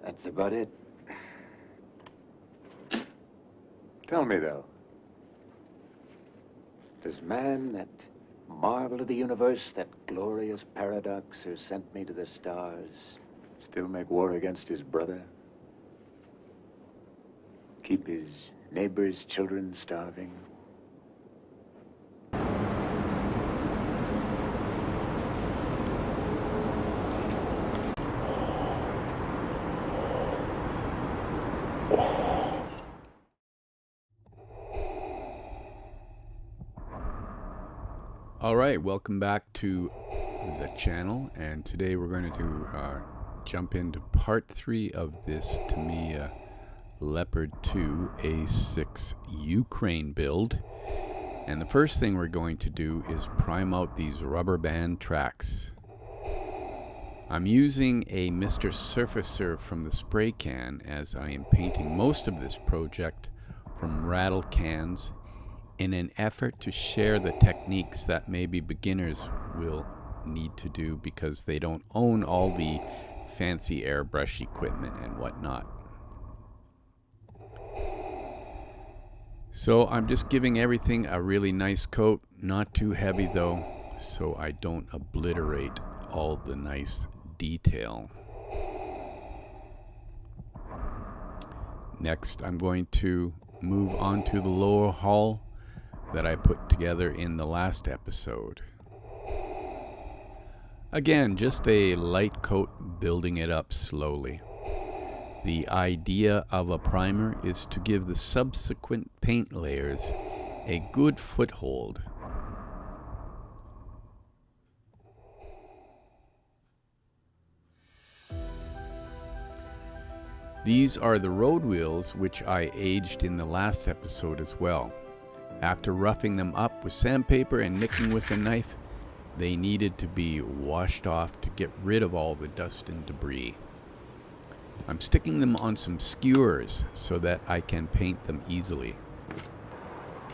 That's about it. Tell me, though, does man, that marvel of the universe, that glorious paradox who sent me to the stars, still make war against his brother? Keep his neighbor's children starving? All right, welcome back to the channel, and today we're going to jump into part 3 of this Tamiya Leopard 2 A6 Ukraine build. And the first thing we're going to do is prime out these rubber band tracks. I'm using a Mr. Surfacer from the spray can, as I am painting most of this project from rattle cans in an effort to share the techniques that maybe beginners will need to do because they don't own all the fancy airbrush equipment and whatnot. So I'm just giving everything a really nice coat, not too heavy though, so I don't obliterate all the nice detail. Next, I'm going to move on to the lower hull that I put together in the last episode. Again, just a light coat, building it up slowly. The idea of a primer is to give the subsequent paint layers a good foothold. These are the road wheels which I aged in the last episode as well. After roughing them up with sandpaper and nicking with a knife, they needed to be washed off to get rid of all the dust and debris. I'm sticking them on some skewers so that I can paint them easily.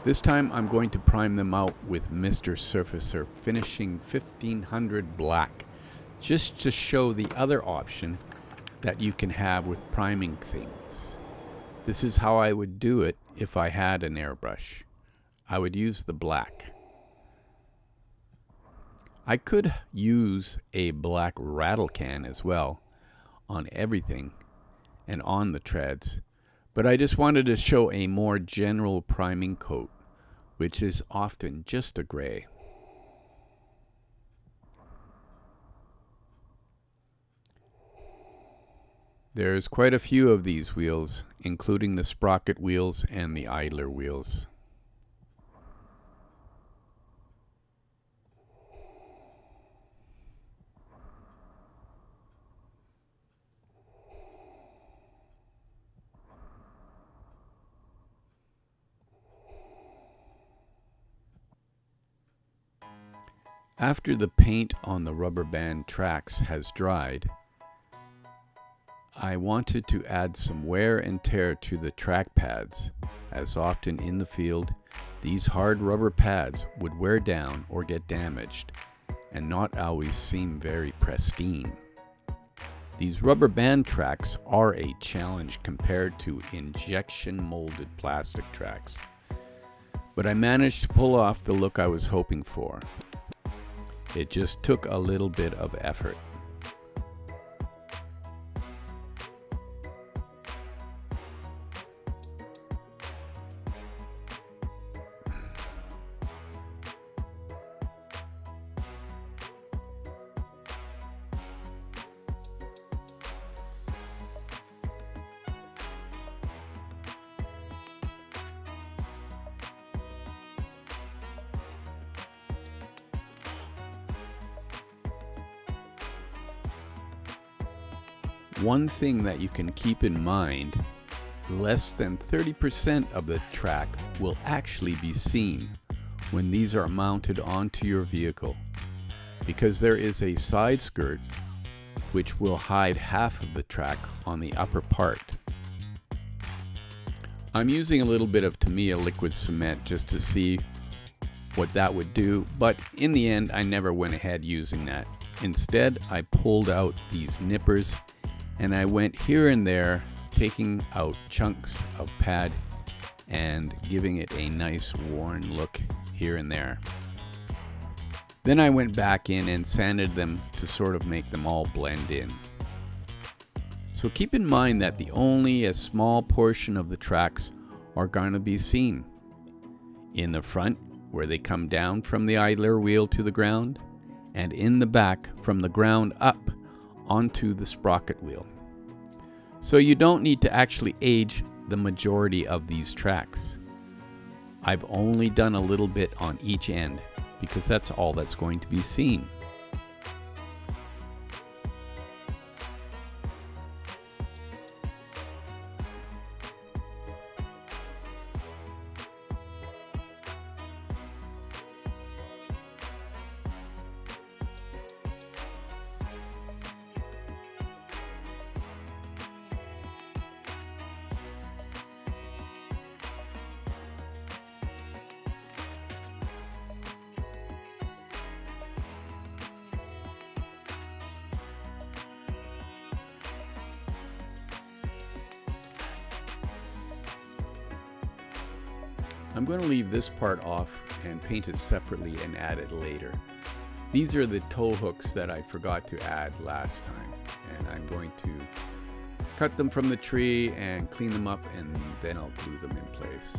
This time I'm going to prime them out with Mr. Surfacer Finishing 1500 Black, just to show the other option that you can have with priming things. This is how I would do it if I had an airbrush. I would use the black. I could use a black rattle can as well on everything and on the treads, but I just wanted to show a more general priming coat, which is often just a gray. There's quite a few of these wheels, including the sprocket wheels and the idler wheels. After the paint on the rubber band tracks has dried, I wanted to add some wear and tear to the track pads. As often in the field, these hard rubber pads would wear down or get damaged and not always seem very pristine. These rubber band tracks are a challenge compared to injection molded plastic tracks, but I managed to pull off the look I was hoping for. It just took a little bit of effort. One thing that you can keep in mind, less than 30% of the track will actually be seen when these are mounted onto your vehicle, because there is a side skirt which will hide half of the track on the upper part. I'm using a little bit of Tamiya liquid cement just to see what that would do, but in the end I never went ahead using that. Instead, I pulled out these nippers and I went here and there, taking out chunks of pad and giving it a nice worn look here and there. Then I went back in and sanded them to sort of make them all blend in. So keep in mind that only a small portion of the tracks are going to be seen. In the front, where they come down from the idler wheel to the ground, and in the back from the ground up onto the sprocket wheel. So you don't need to actually age the majority of these tracks. I've only done a little bit on each end because that's all that's going to be seen. I'm going to leave this part off and paint it separately and add it later. These are the tow hooks that I forgot to add last time, and I'm going to cut them from the tree and clean them up, and then I'll glue them in place.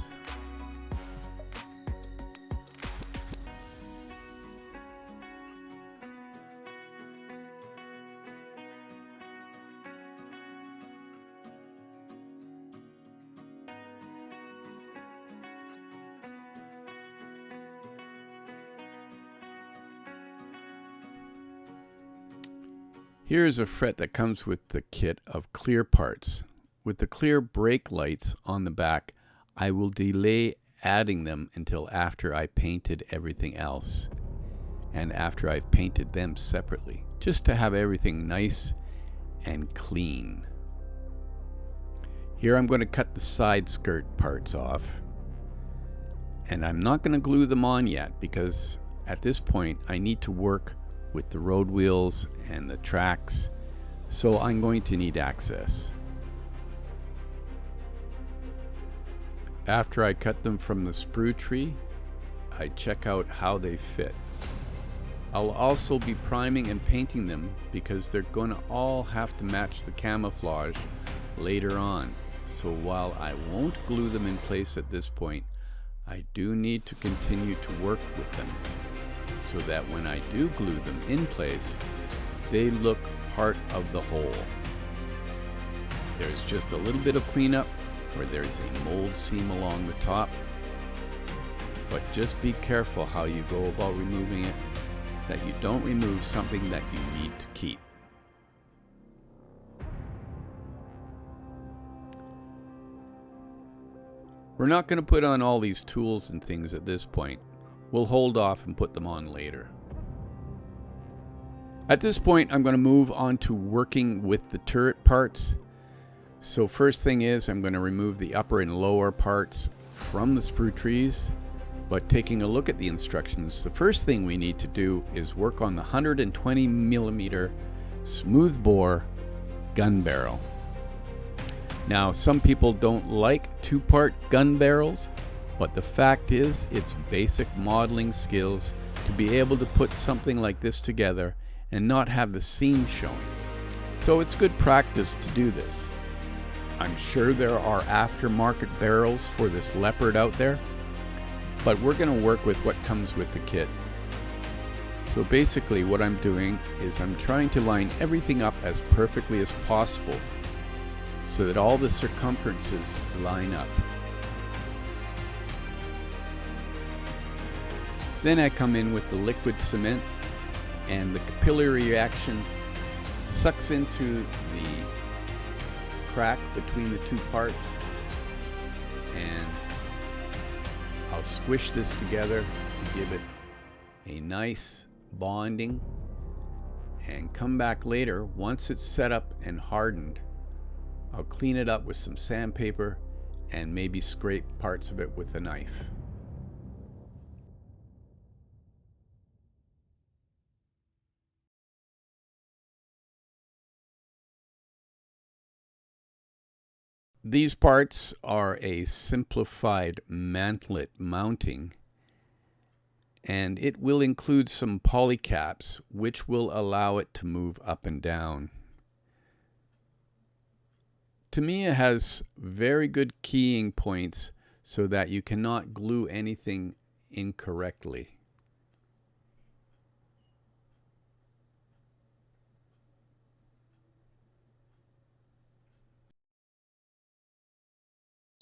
Here is a fret that comes with the kit of clear parts. With the clear brake lights on the back, I will delay adding them until after I painted everything else and after I've painted them separately, just to have everything nice and clean. Here I'm going to cut the side skirt parts off, and I'm not going to glue them on yet because at this point I need to work with the road wheels and the tracks, so I'm going to need access. After I cut them from the sprue tree, I check out how they fit. I'll also be priming and painting them because they're going to all have to match the camouflage later on. So while I won't glue them in place at this point, I do need to continue to work with them, so that when I do glue them in place, they look part of the whole. There's just a little bit of cleanup where there's a mold seam along the top, but just be careful how you go about removing it, that you don't remove something that you need to keep. We're not going to put on all these tools and things at this point. We'll hold off and put them on later. At this point, I'm going to move on to working with the turret parts. So first thing is I'm going to remove the upper and lower parts from the sprue trees. But taking a look at the instructions, the first thing we need to do is work on the 120 millimeter smooth bore gun barrel. Now, some people don't like two-part gun barrels, but the fact is, it's basic modeling skills to be able to put something like this together and not have the seam showing. So it's good practice to do this. I'm sure there are aftermarket barrels for this Leopard out there, but we're going to work with what comes with the kit. So basically what I'm doing is I'm trying to line everything up as perfectly as possible so that all the circumferences line up. Then I come in with the liquid cement, and the capillary reaction sucks into the crack between the two parts, and I'll squish this together to give it a nice bonding, and come back later once it's set up and hardened. I'll clean it up with some sandpaper and maybe scrape parts of it with a knife. These parts are a simplified mantlet mounting, and it will include some polycaps which will allow it to move up and down. Tamiya has very good keying points so that you cannot glue anything incorrectly.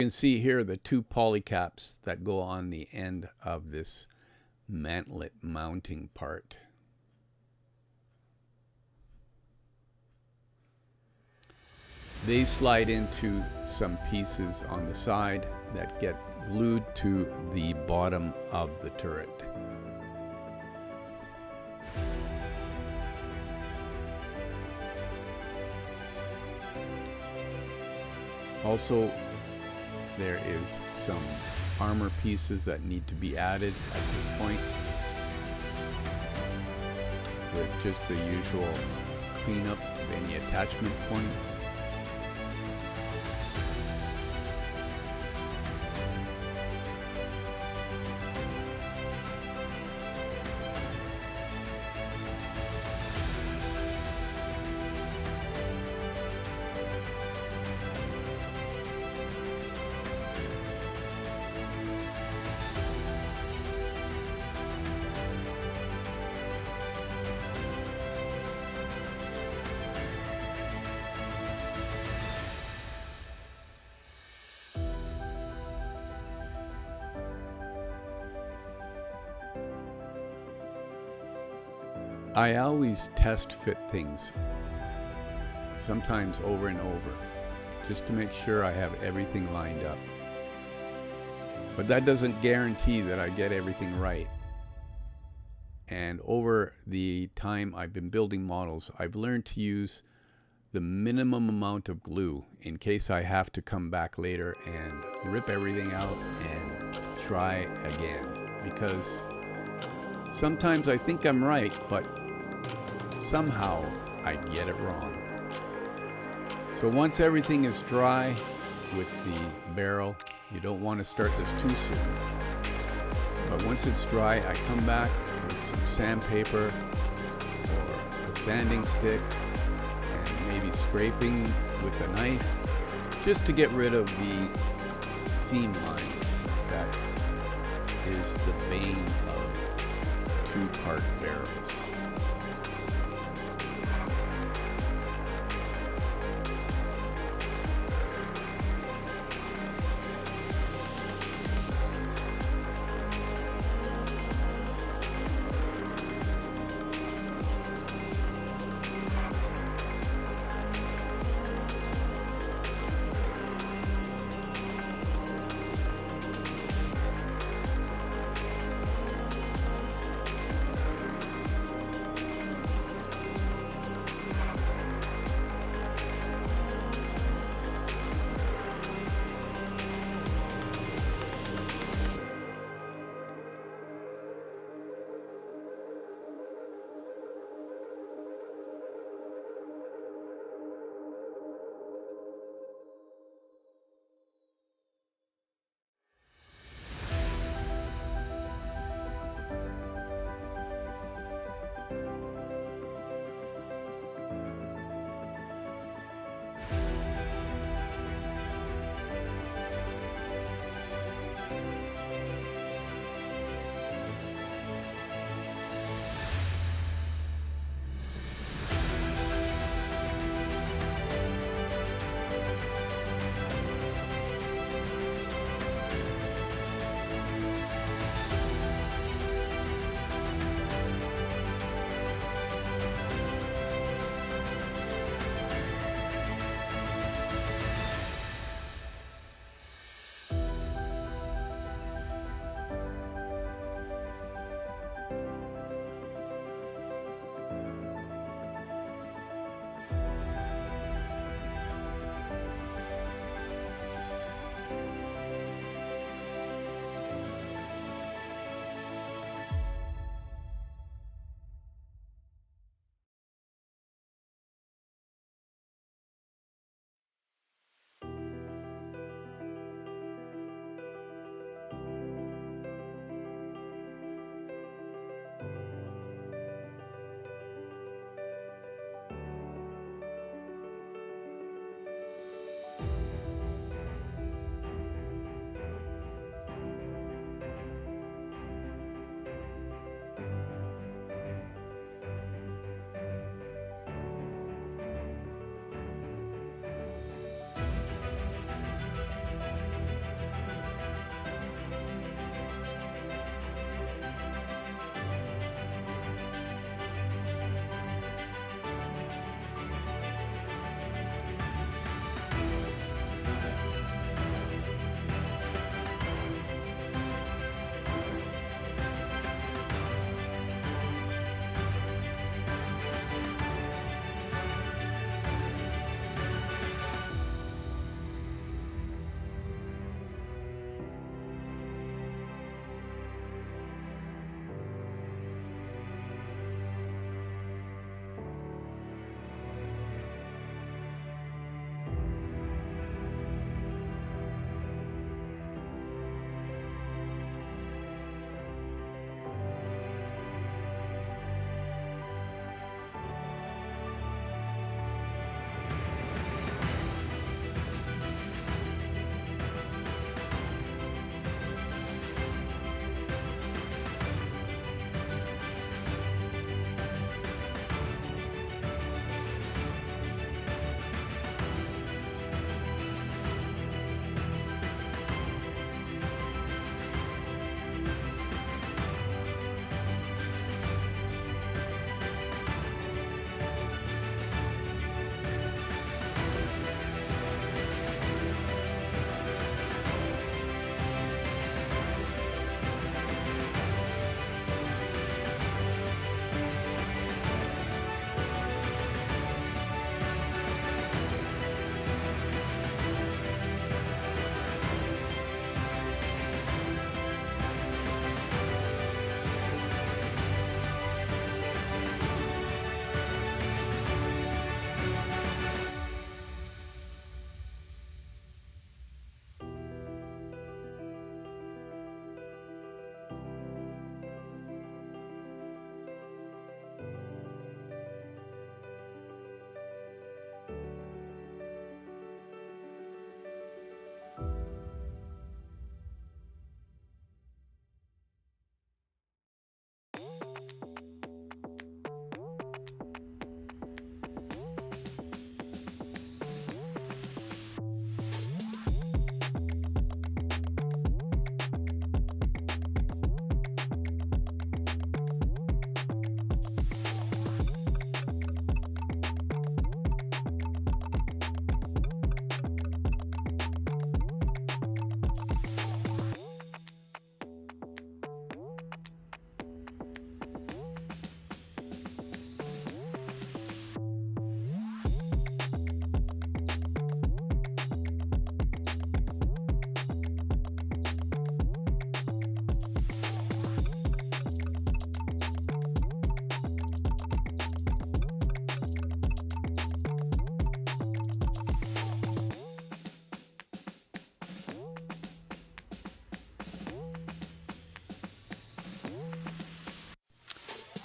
You can see here the two polycaps that go on the end of this mantlet mounting part. They slide into some pieces on the side that get glued to the bottom of the turret. Also, there is some armor pieces that need to be added at this point, with just the usual cleanup of any attachment points. I always test fit things, sometimes over and over, just to make sure I have everything lined up. But that doesn't guarantee that I get everything right. And over the time I've been building models, I've learned to use the minimum amount of glue in case I have to come back later and rip everything out and try again. Because sometimes I think I'm right, but somehow I get it wrong. So once everything is dry with the barrel, you don't want to start this too soon. But once it's dry, I come back with some sandpaper or a sanding stick and maybe scraping with a knife just to get rid of the seam line that is the bane of two-part barrels.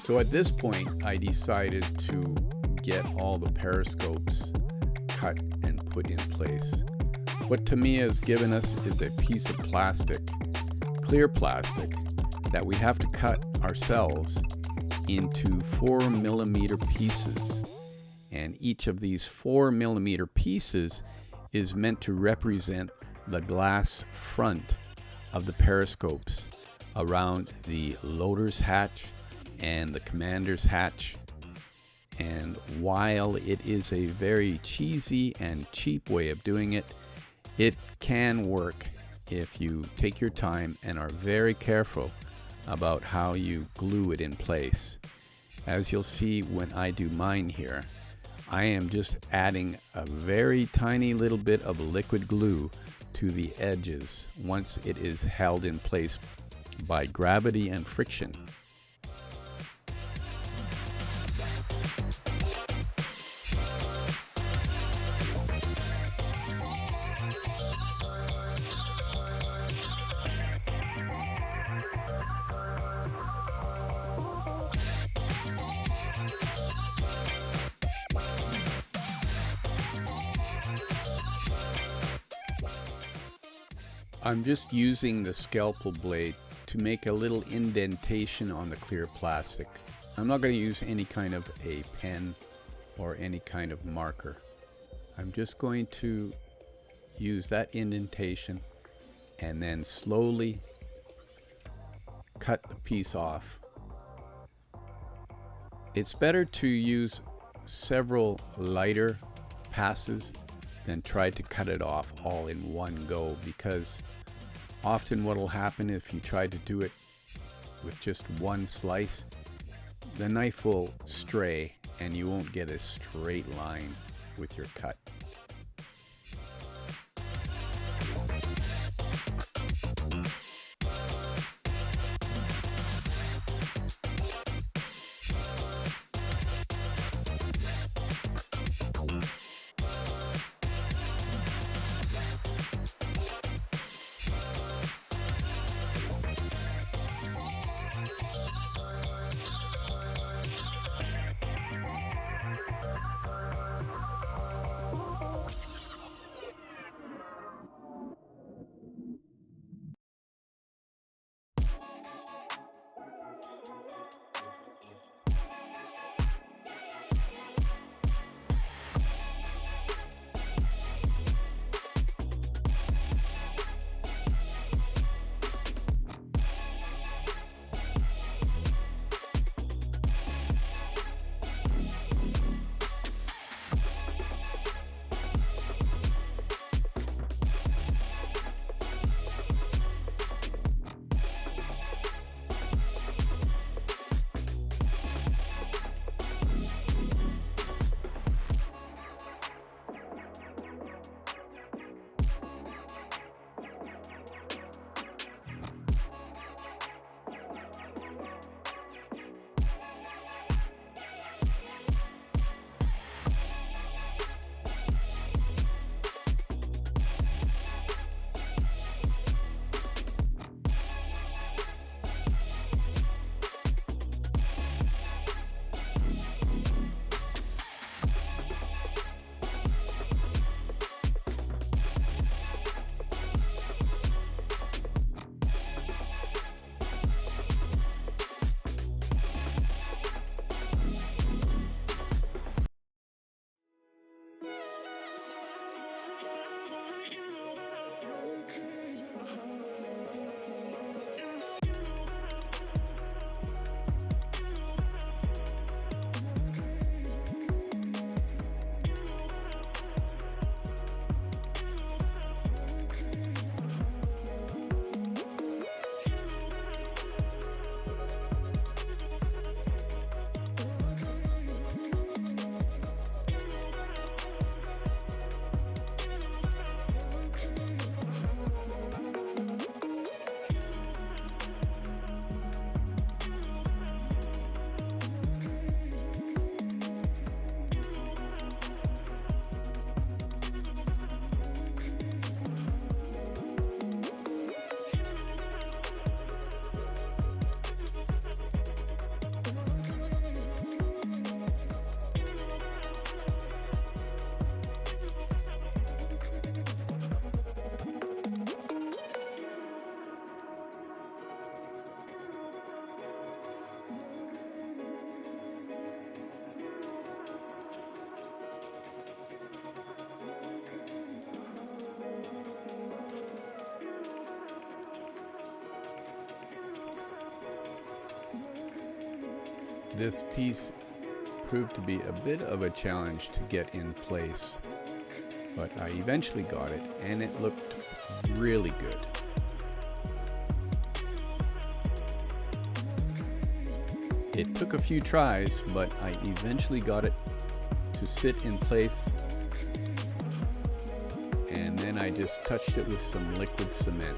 So at this point, I decided to get all the periscopes cut and put in place. What Tamiya has given us is a piece of plastic, clear plastic, that we have to cut ourselves into 4mm pieces. And each of these 4mm pieces is meant to represent the glass front of the periscopes around the loader's hatch and the commander's hatch. And while it is a very cheesy and cheap way of doing it, it can work if you take your time and are very careful about how you glue it in place. As you'll see when I do mine here, I am just adding a very tiny little bit of liquid glue to the edges once it is held in place by gravity and friction. I'm just using the scalpel blade to make a little indentation on the clear plastic. I'm not going to use any kind of a pen or any kind of marker. I'm just going to use that indentation and then slowly cut the piece off. It's better to use several lighter passes than try to cut it off all in one go, because often what will happen if you try to do it with just one slice, the knife will stray and you won't get a straight line with your cut. This piece proved to be a bit of a challenge to get in place, but I eventually got it and it looked really good. It took a few tries, but I eventually got it to sit in place, and then I just touched it with some liquid cement.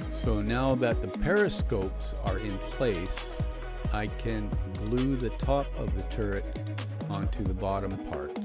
So now that the periscopes are in place, I can glue the top of the turret onto the bottom part.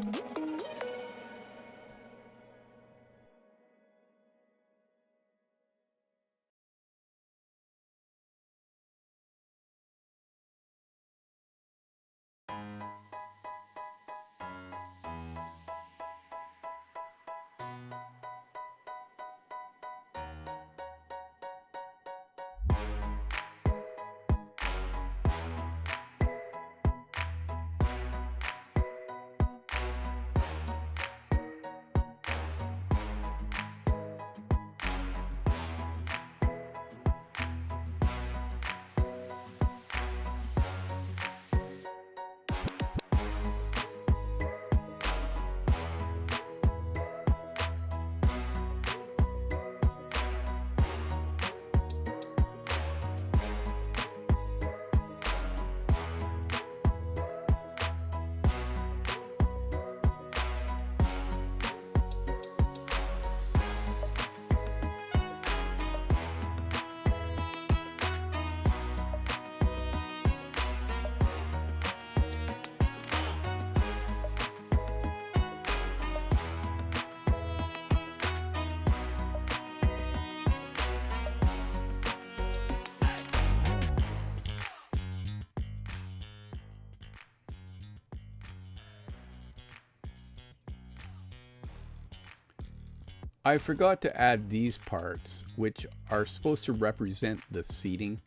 I forgot to add these parts, which are supposed to represent the seating,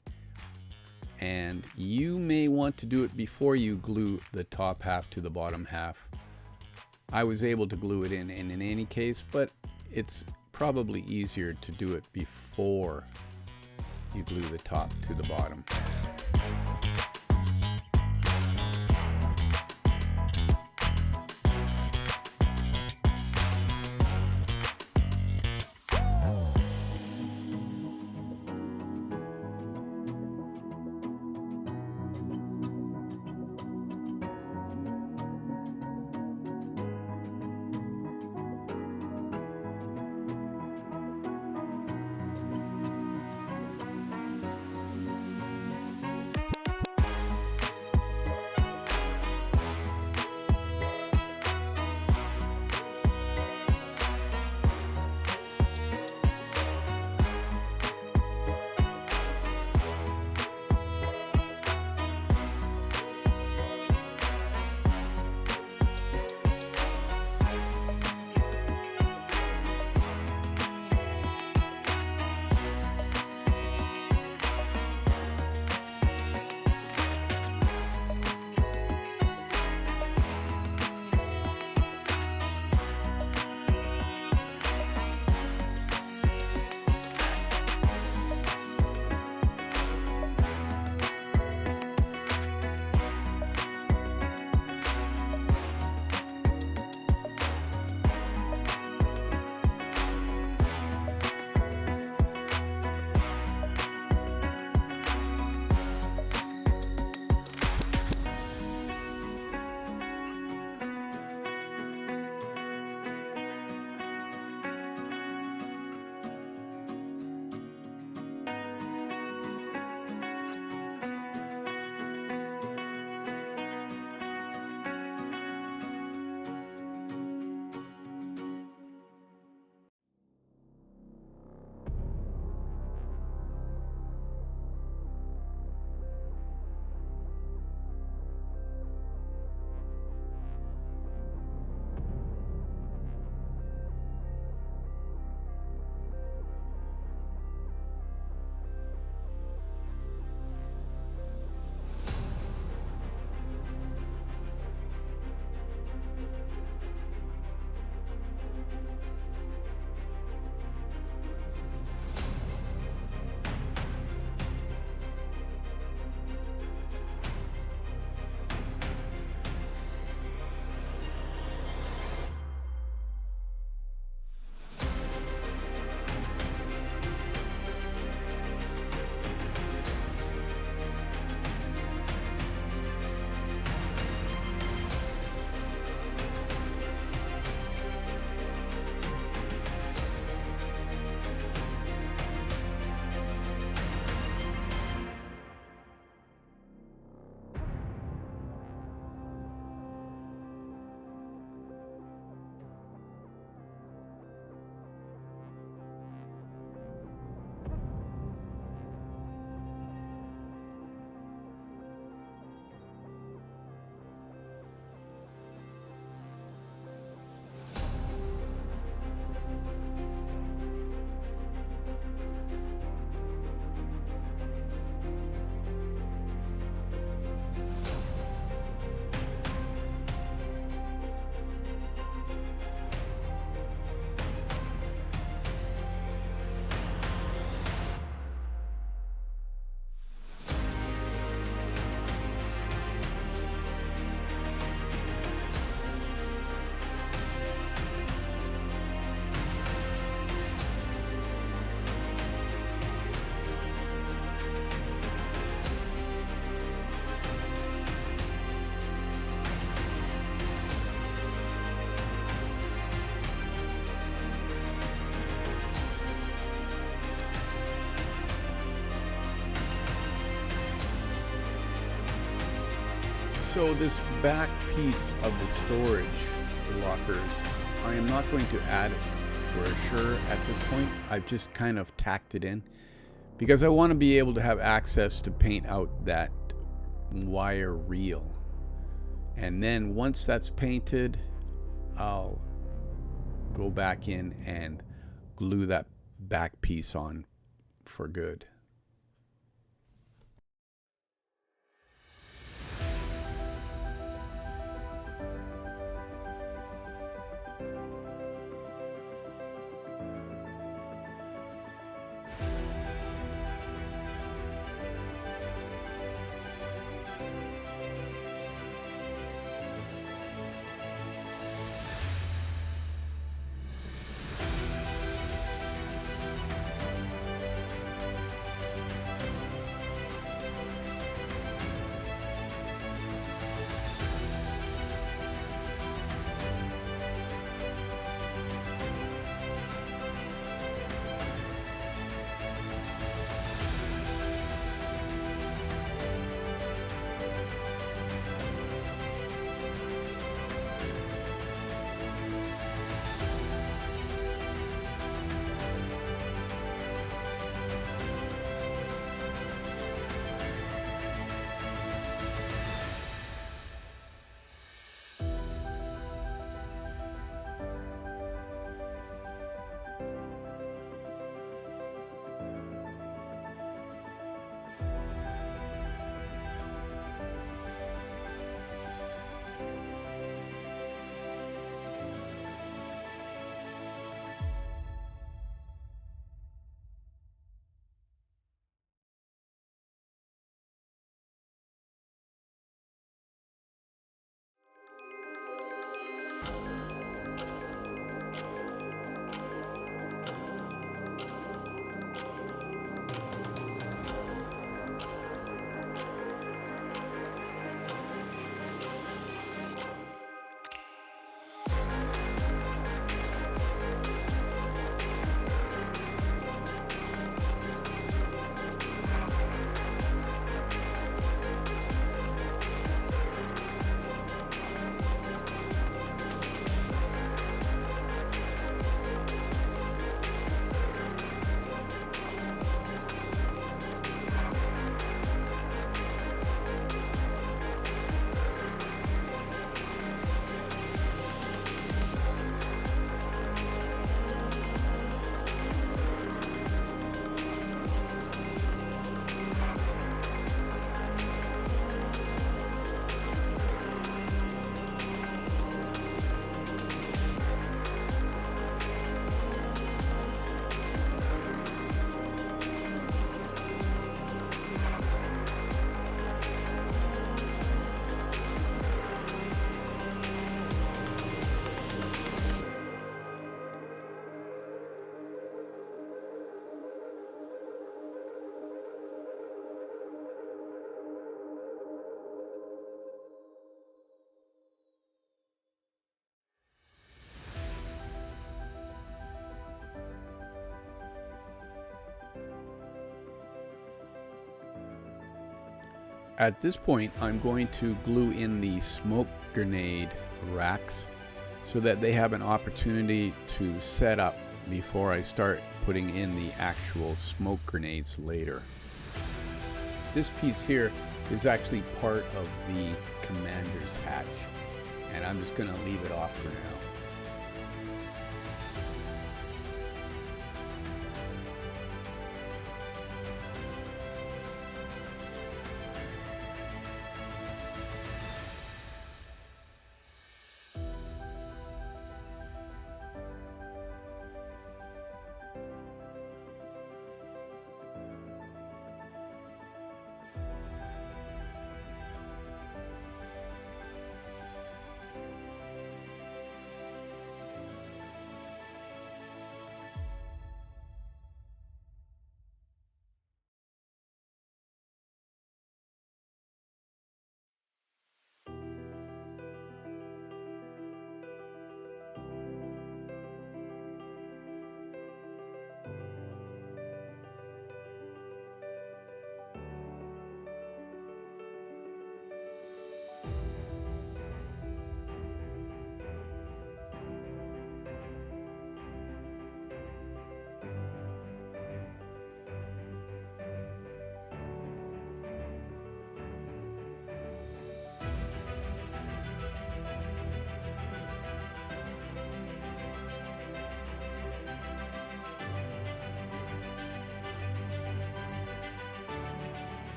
and you may want to do it before you glue the top half to the bottom half. I was able to glue it in any case, but it's probably easier to do it before you glue the top to the bottom. So this back piece of the storage lockers, I am not going to add it for sure at this point. I've just kind of tacked it in because I want to be able to have access to paint out that wire reel. And then once that's painted, I'll go back in and glue that back piece on for good. At this point, I'm going to glue in the smoke grenade racks so that they have an opportunity to set up before I start putting in the actual smoke grenades later. This piece here is actually part of the commander's hatch, and I'm just going to leave it off for now.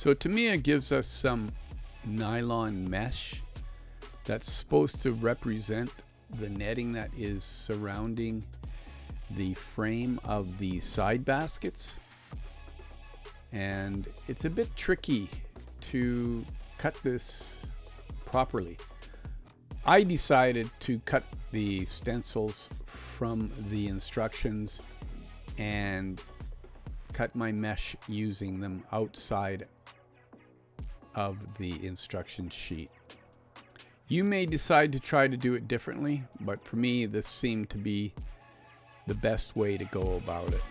So Tamiya gives us some nylon mesh that's supposed to represent the netting that is surrounding the frame of the side baskets. And it's a bit tricky to cut this properly. I decided to cut the stencils from the instructions and cut my mesh using them outside of the instruction sheet. You may decide to try to do it differently, but for me this seemed to be the best way to go about it.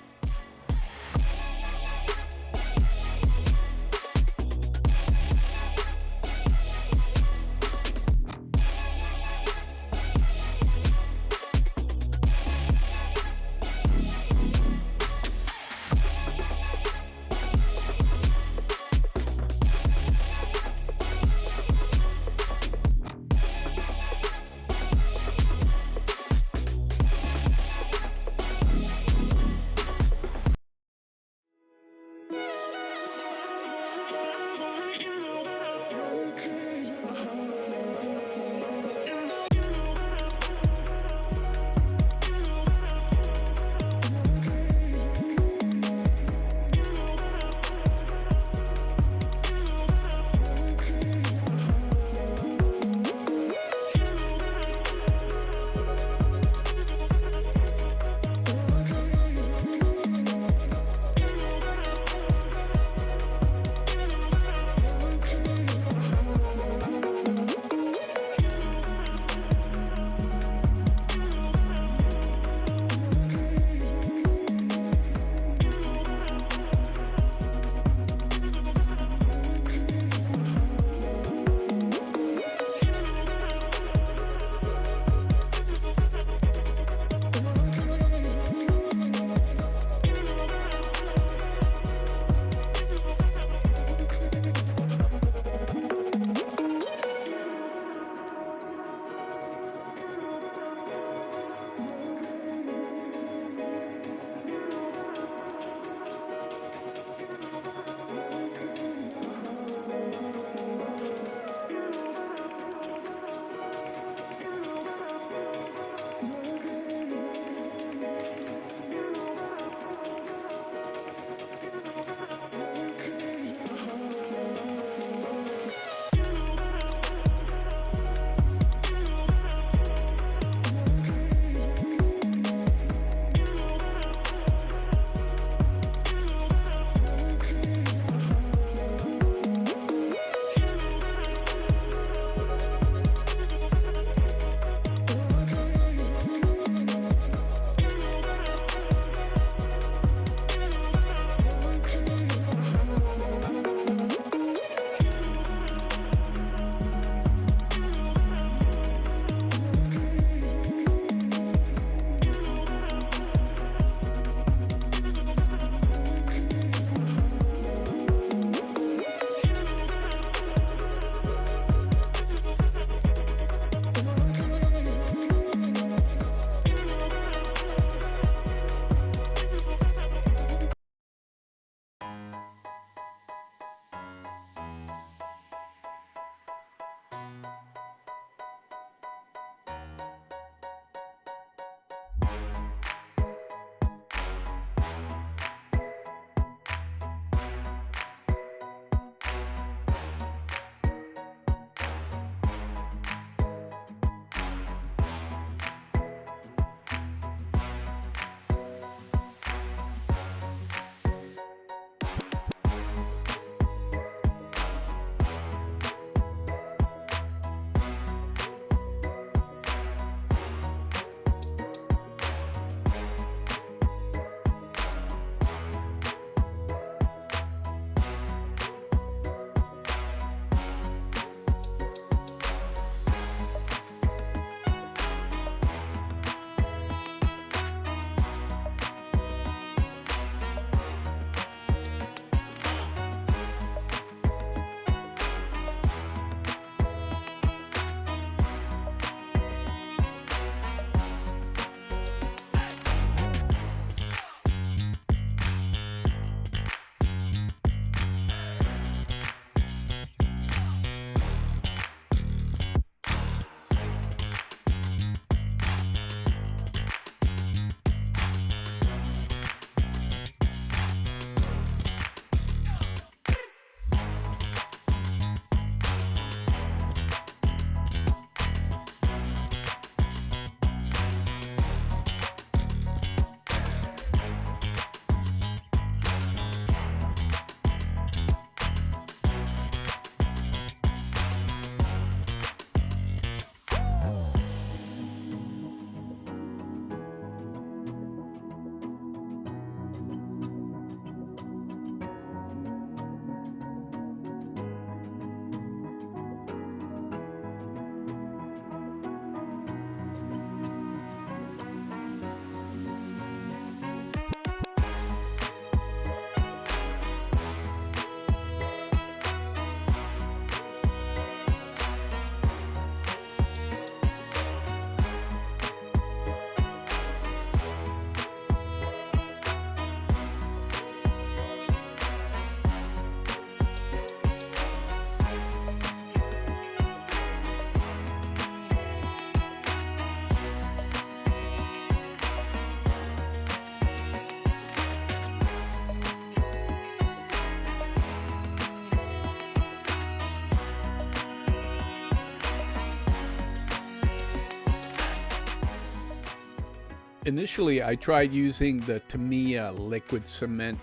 Initially, I tried using the Tamiya liquid cement,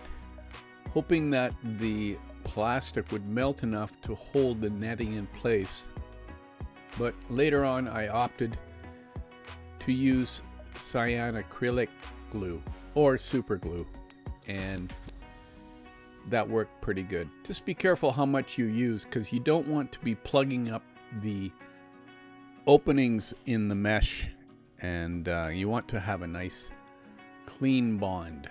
hoping that the plastic would melt enough to hold the netting in place. But later on, I opted to use cyanacrylic glue or super glue, and that worked pretty good. Just be careful how much you use, because you don't want to be plugging up the openings in the mesh, and you want to have a nice clean bond.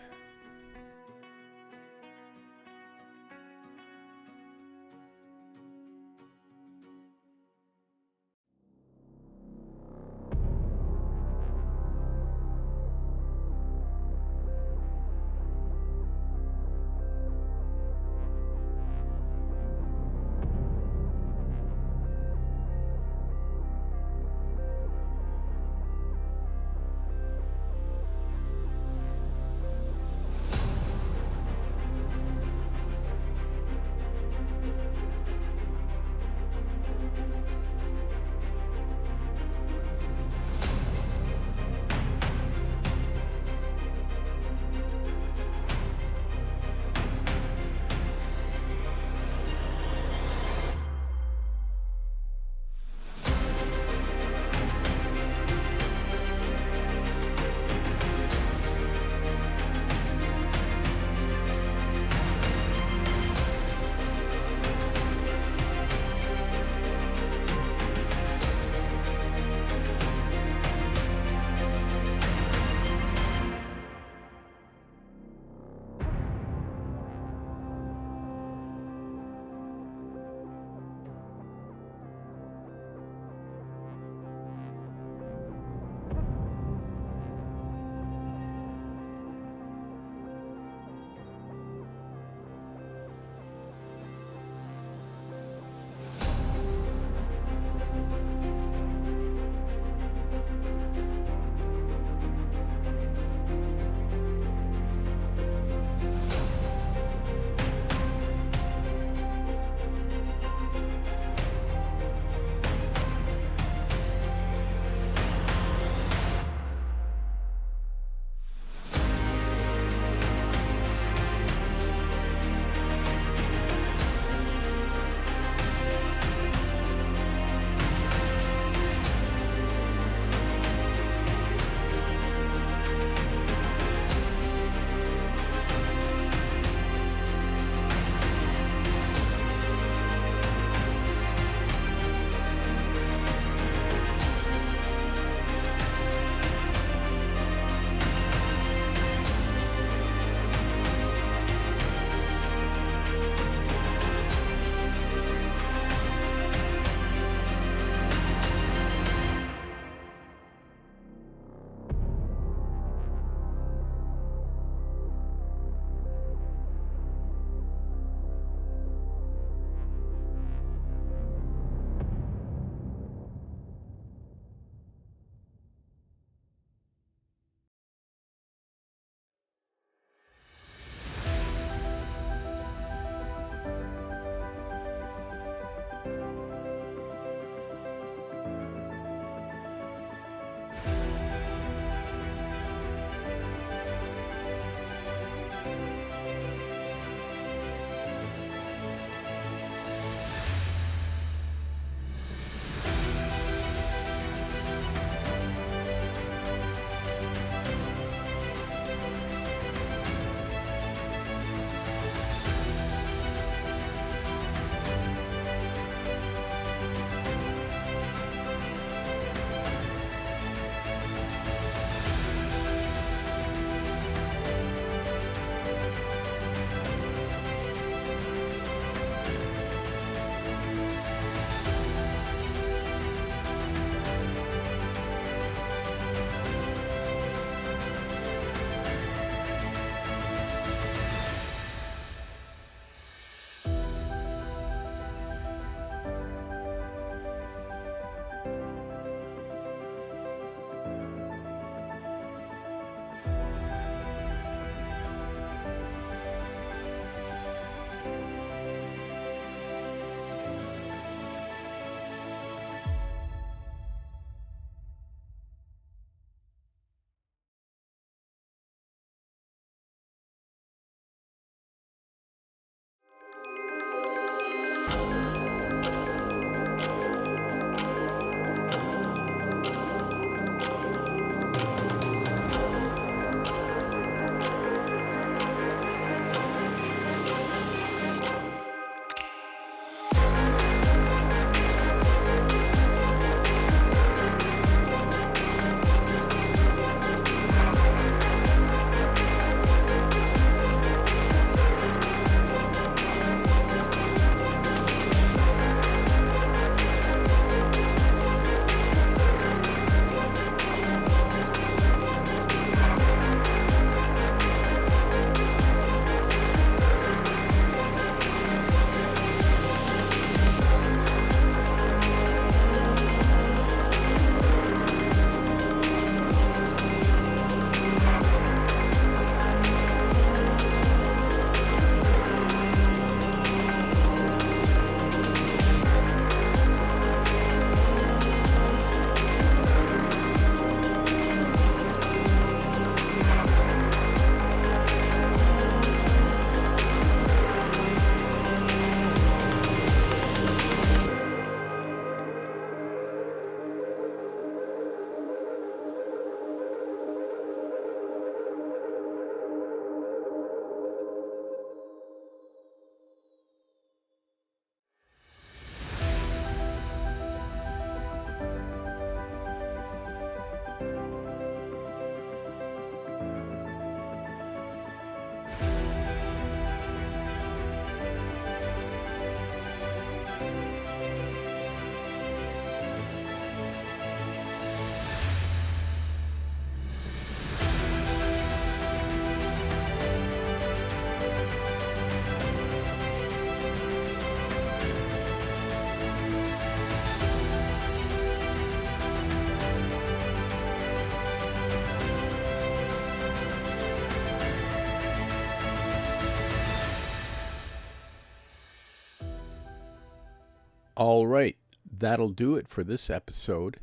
All right, that'll do it for this episode.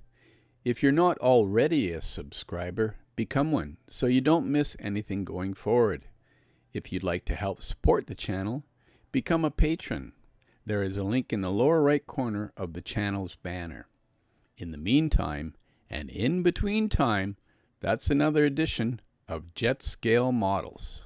If you're not already a subscriber, become one so you don't miss anything going forward. If you'd like to help support the channel, become a patron. There is a link in the lower right corner of the channel's banner. In the meantime, and in between time, that's another edition of Jet Scale Models.